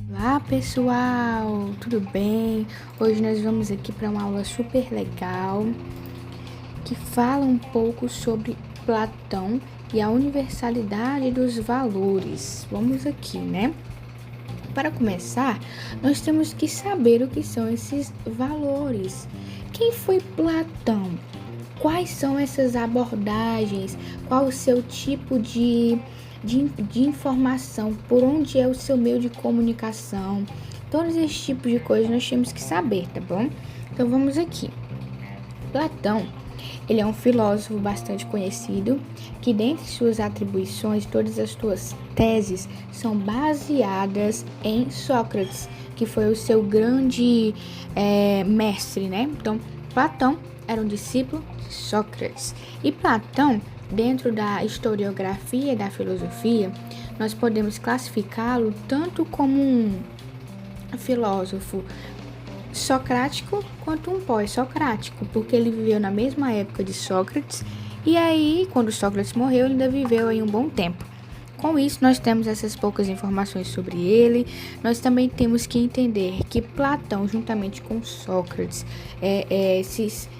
Olá pessoal, tudo bem? Hoje nós vamos aqui para uma aula super legal que fala um pouco sobre Platão e a universalidade dos valores. Vamos aqui, né? Para começar, nós temos que saber o que são esses valores. Quem foi Platão? Quais são essas abordagens? Qual o seu tipo de informação? Por onde é o seu meio de comunicação? Todos esses tipos de coisas nós temos que saber, tá bom? Então vamos aqui. Platão, ele é um filósofo bastante conhecido, que dentre suas atribuições, todas as suas teses são baseadas em Sócrates, que foi o seu grande mestre, né? Então, Platão era um discípulo de Sócrates. E Platão, dentro da historiografia e da filosofia, nós podemos classificá-lo tanto como um filósofo socrático quanto um pós-socrático, porque ele viveu na mesma época de Sócrates, e aí, quando Sócrates morreu, ele ainda viveu aí um bom tempo. Com isso, nós temos essas poucas informações sobre ele. Nós também temos que entender que Platão, juntamente com Sócrates,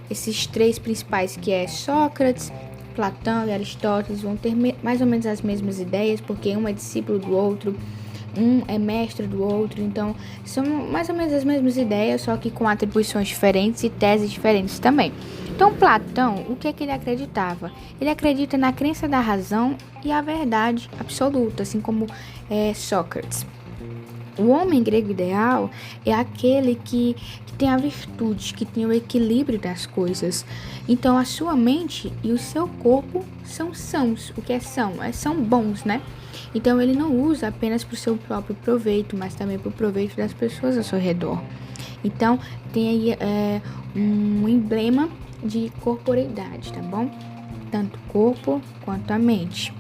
esses três principais, que é Sócrates, Platão e Aristóteles, vão ter mais ou menos as mesmas ideias, porque um é discípulo do outro, um é mestre do outro, então são mais ou menos as mesmas ideias, só que com atribuições diferentes e teses diferentes também. Então, Platão, o que é que ele acreditava? Ele acredita na crença da razão e a verdade absoluta, assim como Sócrates. O homem grego ideal é aquele que tem a virtude, que tem o equilíbrio das coisas. Então, a sua mente e o seu corpo são sãos. O que é são? São bons, né? Então, ele não usa apenas para o seu próprio proveito, mas também para o proveito das pessoas ao seu redor. Então, tem aí um emblema de corporeidade, tá bom? Tanto o corpo quanto a mente.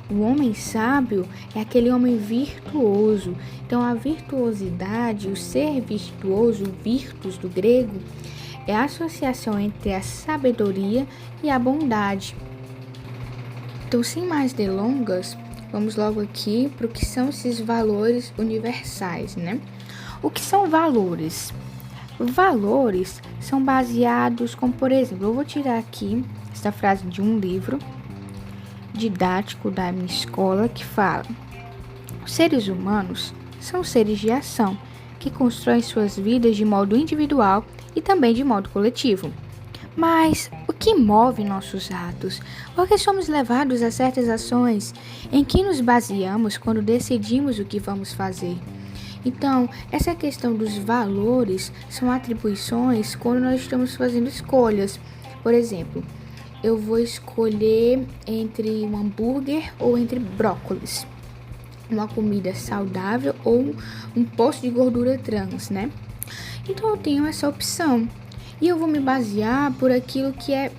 O homem sábio é aquele homem virtuoso. Então, a virtuosidade, o ser virtuoso, virtus do grego, é a associação entre a sabedoria e a bondade. Então, sem mais delongas, vamos logo aqui para o que são esses valores universais, né? O que são valores? Valores são baseados, como por exemplo, eu vou tirar aqui essa frase de um livro didático da minha escola que fala: os seres humanos são seres de ação, que constroem suas vidas de modo individual e também de modo coletivo. Mas o que move nossos atos? Por que somos levados a certas ações? Em que nos baseamos quando decidimos o que vamos fazer? Então, essa questão dos valores são atribuições quando nós estamos fazendo escolhas. Por exemplo, eu vou escolher entre um hambúrguer ou entre brócolis, uma comida saudável ou um poço de gordura trans, né? Então, eu tenho essa opção e eu vou me basear por aquilo que é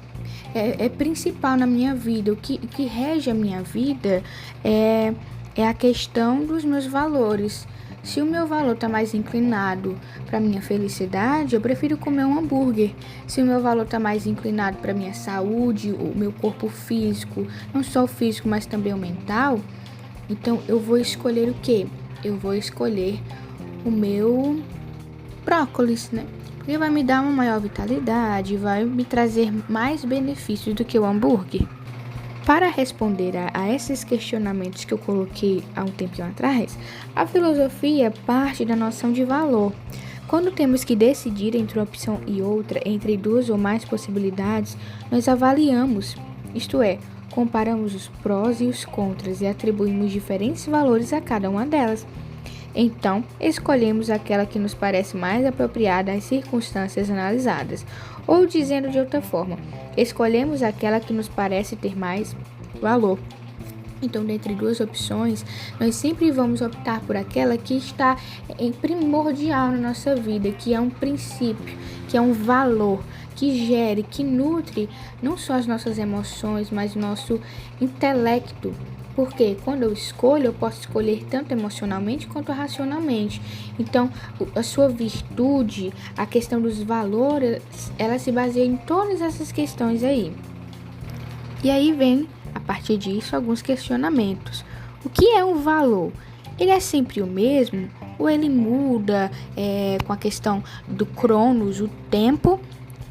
principal na minha vida. O que rege a minha vida é a questão dos meus valores. Se o meu valor está mais inclinado para a minha felicidade, eu prefiro comer um hambúrguer. Se o meu valor está mais inclinado para a minha saúde, o meu corpo físico, não só o físico, mas também o mental, então eu vou escolher o quê? Eu vou escolher o meu brócolis, né? Porque vai me dar uma maior vitalidade, vai me trazer mais benefícios do que o hambúrguer. Para responder a esses questionamentos que eu coloquei há um tempinho atrás, a filosofia parte da noção de valor. Quando temos que decidir entre uma opção e outra, entre duas ou mais possibilidades, nós avaliamos, isto é, comparamos os prós e os contras e atribuímos diferentes valores a cada uma delas. Então, escolhemos aquela que nos parece mais apropriada às circunstâncias analisadas. Ou, dizendo de outra forma, escolhemos aquela que nos parece ter mais valor. Então, dentre duas opções, nós sempre vamos optar por aquela que está em primordial na nossa vida, que é um princípio, que é um valor, que gere, que nutre não só as nossas emoções, mas nosso intelecto. Porque quando eu escolho, eu posso escolher tanto emocionalmente quanto racionalmente. Então, a sua virtude, a questão dos valores, ela se baseia em todas essas questões aí. E aí vem, a partir disso, alguns questionamentos. O que é um valor? Ele é sempre o mesmo ou ele muda com a questão do cronos, o tempo,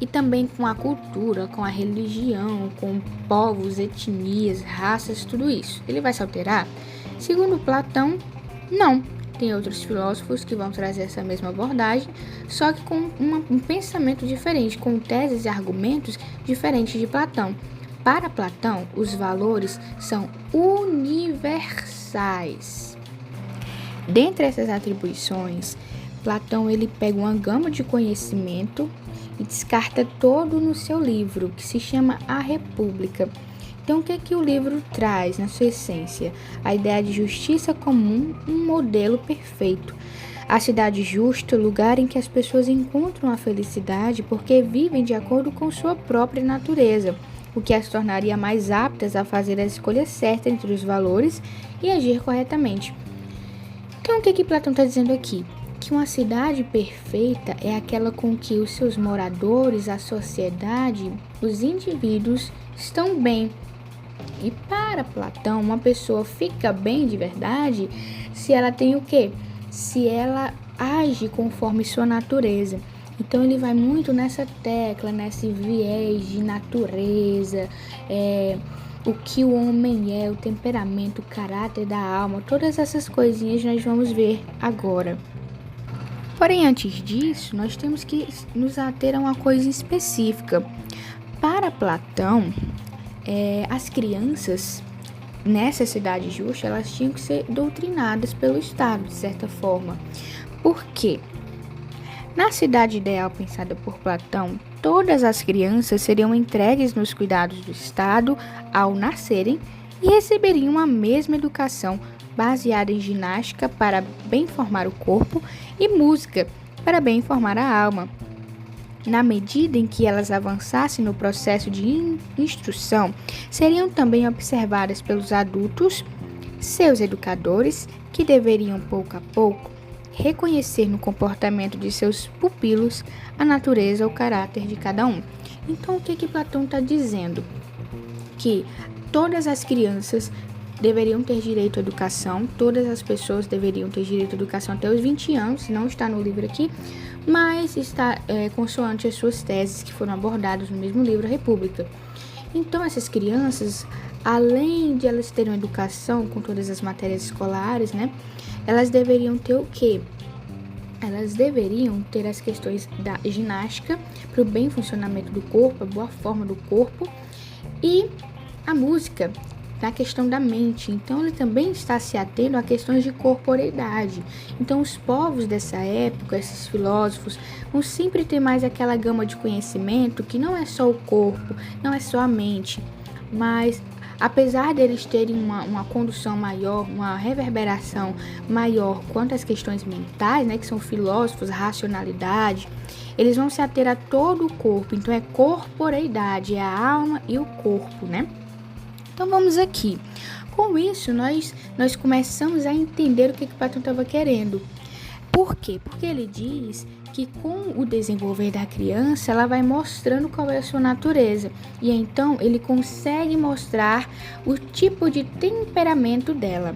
e também com a cultura, com a religião, com povos, etnias, raças, tudo isso? Ele vai se alterar? Segundo Platão, não. Tem outros filósofos que vão trazer essa mesma abordagem, só que com um pensamento diferente, com teses e argumentos diferentes de Platão. Para Platão, os valores são universais. Dentre essas atribuições, Platão ele pega uma gama de conhecimento e descarta todo no seu livro, que se chama A República. Então, o que o livro traz na sua essência? A ideia de justiça comum, um modelo perfeito. A cidade justa, o lugar em que as pessoas encontram a felicidade porque vivem de acordo com sua própria natureza, o que as tornaria mais aptas a fazer a escolha certa entre os valores e agir corretamente. Então, o que Platão está dizendo aqui? Que uma cidade perfeita é aquela com que os seus moradores, a sociedade, os indivíduos estão bem. E para Platão, uma pessoa fica bem de verdade se ela tem o quê? Se ela age conforme sua natureza. Então ele vai muito nessa tecla, nesse viés de natureza, o que o homem é, o temperamento, o caráter da alma, todas essas coisinhas nós vamos ver agora. Porém, antes disso, nós temos que nos ater a uma coisa específica. Para Platão, as crianças nessa cidade justa, elas tinham que ser doutrinadas pelo Estado, de certa forma. Por quê? Na cidade ideal pensada por Platão, todas as crianças seriam entregues nos cuidados do Estado ao nascerem e receberiam a mesma educação baseada em ginástica para bem formar o corpo e música para bem formar a alma. Na medida em que elas avançassem no processo de instrução, seriam também observadas pelos adultos, seus educadores, que deveriam pouco a pouco reconhecer no comportamento de seus pupilos a natureza ou caráter de cada um. Então, o que Platão está dizendo? Que todas as crianças deveriam ter direito à educação, todas as pessoas deveriam ter direito à educação até os 20 anos, não está no livro aqui, mas está consoante as suas teses que foram abordadas no mesmo livro, A República. Então, essas crianças, além de elas terem uma educação com todas as matérias escolares, né, elas deveriam ter o quê? Elas deveriam ter as questões da ginástica para o bem funcionamento do corpo, a boa forma do corpo, e a música na questão da mente. Então, ele também está se atendo a questões de corporeidade. Então, os povos dessa época, esses filósofos, vão sempre ter mais aquela gama de conhecimento que não é só o corpo, não é só a mente, mas apesar deles terem uma condução maior, uma reverberação maior quanto às questões mentais, né, que são filósofos, racionalidade, eles vão se ater a todo o corpo. Então, é corporeidade, é a alma e o corpo, né? Então, vamos aqui. Com isso, nós começamos a entender o que Platão estava querendo. Por quê? Porque ele diz que com o desenvolver da criança, ela vai mostrando qual é a sua natureza. E então, ele consegue mostrar o tipo de temperamento dela.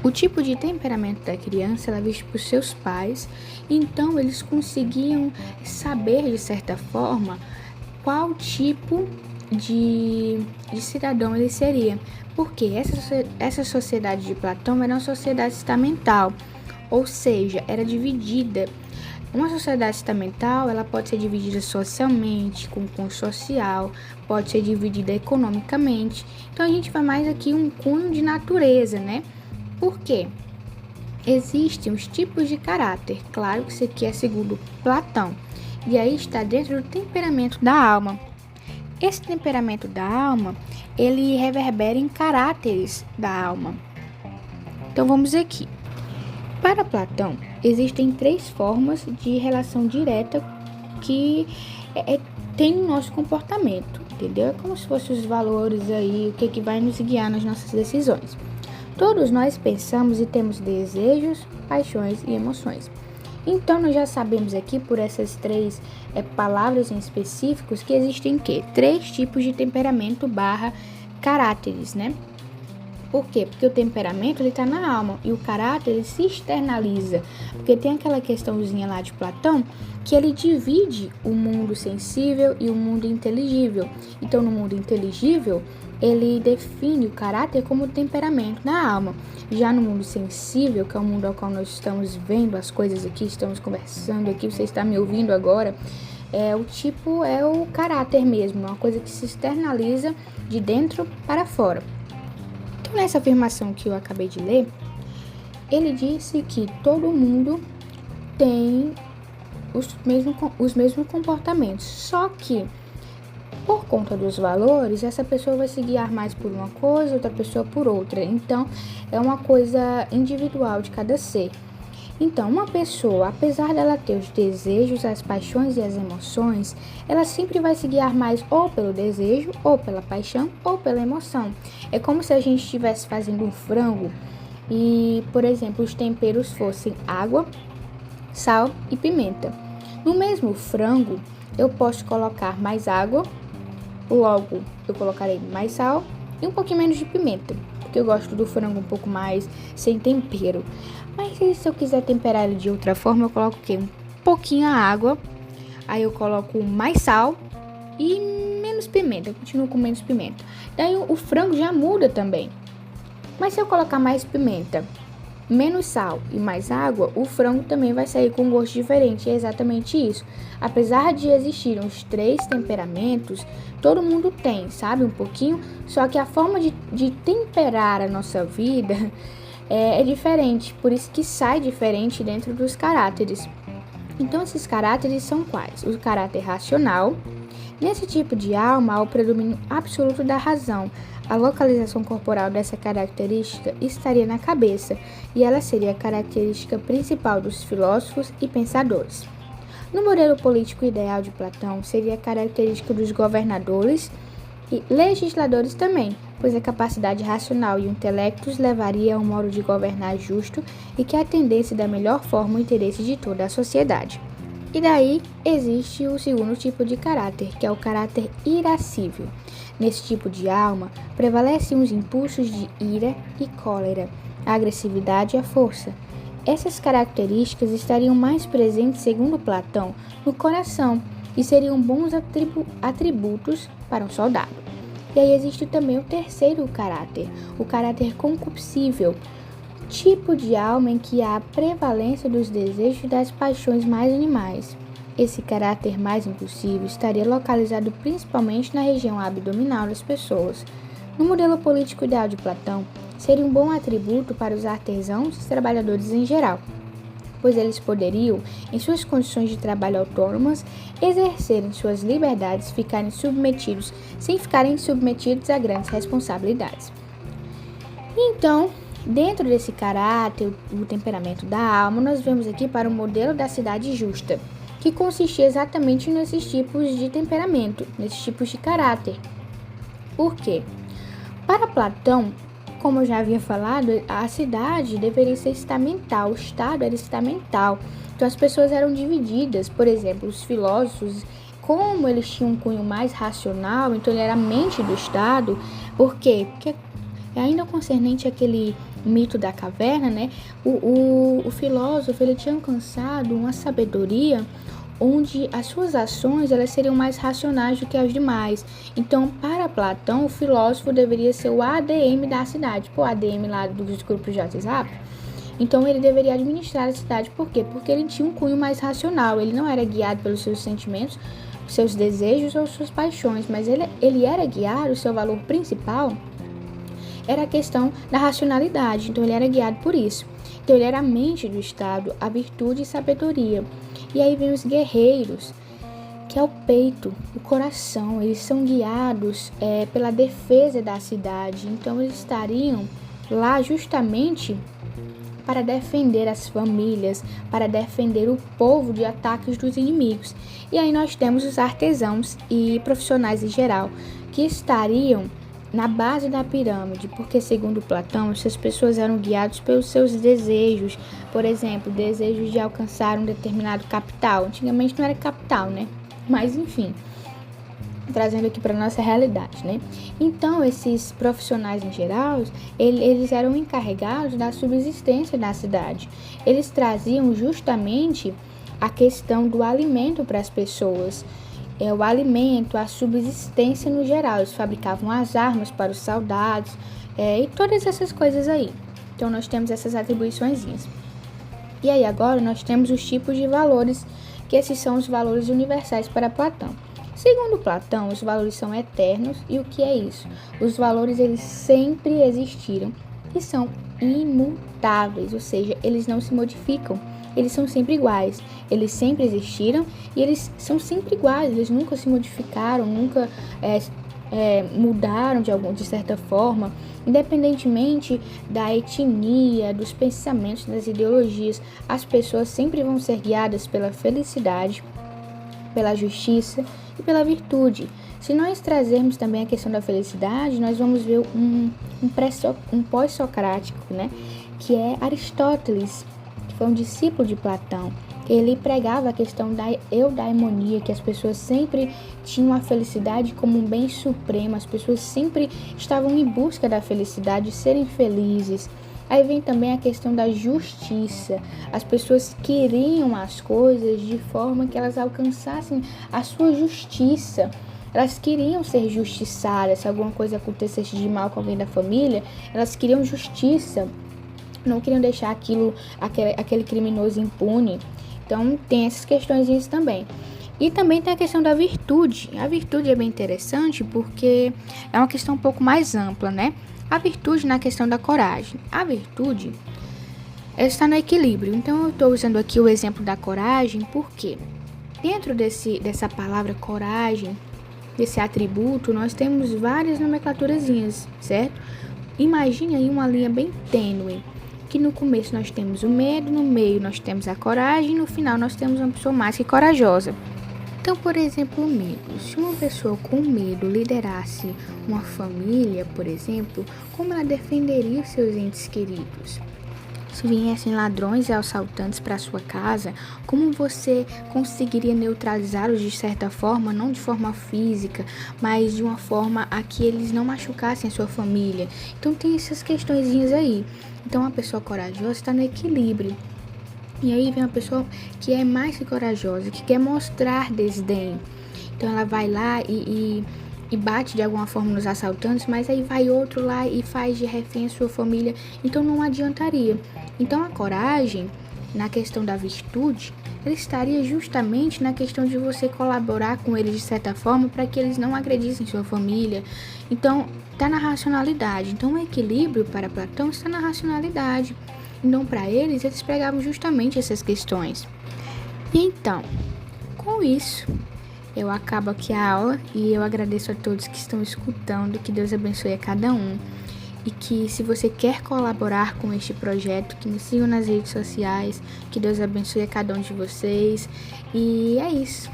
O tipo de temperamento da criança era visto por seus pais. Então, eles conseguiam saber, de certa forma, qual tipo de cidadão ele seria. Porque essa sociedade de Platão era uma sociedade estamental, ou seja, era dividida. Uma sociedade estamental, ela pode ser dividida socialmente, com cunho social, pode ser dividida economicamente. Então, a gente vai mais aqui um cunho de natureza, né? Por quê? Existem os tipos de caráter. Claro que isso aqui é segundo Platão. E aí está dentro do temperamento da alma. Esse temperamento da alma, ele reverbera em caráteres da alma. Então, vamos aqui. Para Platão, existem 3 formas de relação direta que tem no nosso comportamento, entendeu? É como se fossem os valores aí, o que vai nos guiar nas nossas decisões. Todos nós pensamos e temos desejos, paixões e emoções. Então, nós já sabemos aqui, por essas 3 palavras em específicos, que existem 3 tipos de temperamento / caráteres, né? Por quê? Porque o temperamento ele está na alma e o caráter ele se externaliza. Porque tem aquela questãozinha lá de Platão que ele divide o mundo sensível e o mundo inteligível. Então, no mundo inteligível, ele define o caráter como temperamento na alma. Já no mundo sensível, que é o mundo ao qual nós estamos vendo as coisas aqui, estamos conversando aqui, você está me ouvindo agora, é o caráter mesmo, uma coisa que se externaliza de dentro para fora. Então, nessa afirmação que eu acabei de ler, ele disse que todo mundo tem os mesmos comportamentos, só que por conta dos valores, essa pessoa vai se guiar mais por uma coisa, outra pessoa por outra. Então, é uma coisa individual de cada ser. Então, uma pessoa, apesar dela ter os desejos, as paixões e as emoções, ela sempre vai se guiar mais ou pelo desejo, ou pela paixão, ou pela emoção. É como se a gente estivesse fazendo um frango e, por exemplo, os temperos fossem água, sal e pimenta. No mesmo frango, eu posso colocar mais água, logo eu colocarei mais sal e um pouquinho menos de pimenta, porque eu gosto do frango um pouco mais sem tempero. Mas se eu quiser temperar ele de outra forma, eu coloco o quê? Um pouquinho a água, aí eu coloco mais sal e menos pimenta, eu continuo com menos pimenta. Daí o frango já muda também. Mas se eu colocar mais pimenta, menos sal e mais água, o frango também vai sair com um gosto diferente. É exatamente isso. Apesar de existirem os 3 temperamentos, todo mundo tem, sabe? Um pouquinho. Só que a forma de temperar a nossa vida é diferente. Por isso que sai diferente dentro dos caráteres. Então, esses caráteres são quais? O caráter racional. Nesse tipo de alma, há o predomínio absoluto da razão. A localização corporal dessa característica estaria na cabeça, e ela seria a característica principal dos filósofos e pensadores. No modelo político ideal de Platão, seria a característica dos governadores e legisladores também, pois a capacidade racional e o intelecto os levaria a um modo de governar justo e que atendesse da melhor forma o interesse de toda a sociedade. E daí existe o segundo tipo de caráter, que é o caráter irascível. Nesse tipo de alma, prevalecem os impulsos de ira e cólera, a agressividade e a força. Essas características estariam mais presentes, segundo Platão, no coração e seriam bons atributos para um soldado. E aí existe também o terceiro caráter, o caráter concupiscível, tipo de alma em que há a prevalência dos desejos e das paixões mais animais. Esse caráter mais impulsivo estaria localizado principalmente na região abdominal das pessoas. No modelo político ideal de Platão, seria um bom atributo para os artesãos e trabalhadores em geral, pois eles poderiam, em suas condições de trabalho autônomas, exercerem suas liberdades, sem ficarem submetidos a grandes responsabilidades. Então, dentro desse caráter, o temperamento da alma, nós vemos aqui para o modelo da cidade justa, que consistia exatamente nesses tipos de temperamento, nesses tipos de caráter. Por quê? Para Platão, como eu já havia falado, a cidade deveria ser estamental, o Estado era estamental. Então as pessoas eram divididas, por exemplo, os filósofos, como eles tinham um cunho mais racional, então ele era a mente do Estado. Por quê? Porque ainda concernente àquele mito da caverna, né? O filósofo ele tinha alcançado uma sabedoria onde as suas ações elas seriam mais racionais do que as demais. Então, para Platão, o filósofo deveria ser o ADM da cidade, o ADM lá dos grupos de WhatsApp. Então, ele deveria administrar a cidade. Por quê? Porque ele tinha um cunho mais racional, ele não era guiado pelos seus sentimentos, seus desejos ou suas paixões, mas ele era guiado, o seu valor principal era a questão da racionalidade, então ele era guiado por isso. Então ele era a mente do Estado, a virtude e sabedoria. E aí vem os guerreiros, que é o peito, o coração, eles são guiados pela defesa da cidade, então eles estariam lá justamente para defender as famílias, para defender o povo de ataques dos inimigos. E aí nós temos os artesãos e profissionais em geral, que estariam na base da pirâmide, porque segundo Platão, essas pessoas eram guiadas pelos seus desejos, por exemplo, desejos de alcançar um determinado capital. Antigamente não era capital, né? Mas enfim. trazendo aqui para nossa realidade, né? Então, esses profissionais em geral, eles eram encarregados da subsistência da cidade. Eles traziam justamente a questão do alimento para as pessoas, o alimento, a subsistência no geral. Eles fabricavam as armas para os soldados, e todas essas coisas aí. Então, nós temos essas atribuiçõezinhas. E aí, agora, nós temos os tipos de valores, que esses são os valores universais para Platão. Segundo Platão, os valores são eternos. E o que é isso? Os valores, eles sempre existiram e são imutáveis, ou seja, eles não se modificam. Eles são sempre iguais, eles sempre existiram e eles são sempre iguais, eles nunca se modificaram, nunca mudaram de certa forma, independentemente da etnia, dos pensamentos, das ideologias. As pessoas sempre vão ser guiadas pela felicidade, pela justiça e pela virtude. Se nós trazermos também a questão da felicidade, nós vamos ver um pós-socrático, né, que é Aristóteles, que foi um discípulo de Platão. Ele pregava a questão da eudaimonia, que as pessoas sempre tinham a felicidade como um bem supremo, as pessoas sempre estavam em busca da felicidade, de serem felizes. Aí vem também a questão da justiça. As pessoas queriam as coisas de forma que elas alcançassem a sua justiça. Elas queriam ser justiçadas. Se alguma coisa acontecesse de mal com alguém da família, elas queriam justiça. Não queriam deixar aquele criminoso impune. Então, tem essas questões também. E também tem a questão da virtude. A virtude é bem interessante porque é uma questão um pouco mais ampla, né? A virtude na questão da coragem. A virtude, ela está no equilíbrio. Então, eu estou usando aqui o exemplo da coragem porque dentro dessa palavra coragem, desse atributo, nós temos várias nomenclaturazinhas, certo? Imagine aí uma linha bem tênue, que no começo nós temos o medo, no meio nós temos a coragem e no final nós temos uma pessoa mais que corajosa. Então, por exemplo, o medo. Se uma pessoa com medo liderasse uma família, por exemplo, como ela defenderia os seus entes queridos? Se viessem ladrões e assaltantes para sua casa, como você conseguiria neutralizá-los de certa forma, não de forma física, mas de uma forma a que eles não machucassem a sua família? Então tem essas questõezinhas aí. Então a pessoa corajosa está no equilíbrio. E aí vem uma pessoa que é mais que corajosa, que quer mostrar desdém. Então ela vai lá e bate de alguma forma nos assaltantes, mas aí vai outro lá e faz de refém a sua família. Então não adiantaria. Então a coragem, na questão da virtude, ela estaria justamente na questão de você colaborar com eles de certa forma para que eles não agredissem sua família. Então está na racionalidade. Então o equilíbrio para Platão está na racionalidade. Então para eles pregavam justamente essas questões. E então, com isso, eu acabo aqui a aula e eu agradeço a todos que estão escutando, que Deus abençoe a cada um. E que se você quer colaborar com este projeto, que me sigam nas redes sociais, que Deus abençoe a cada um de vocês. E é isso.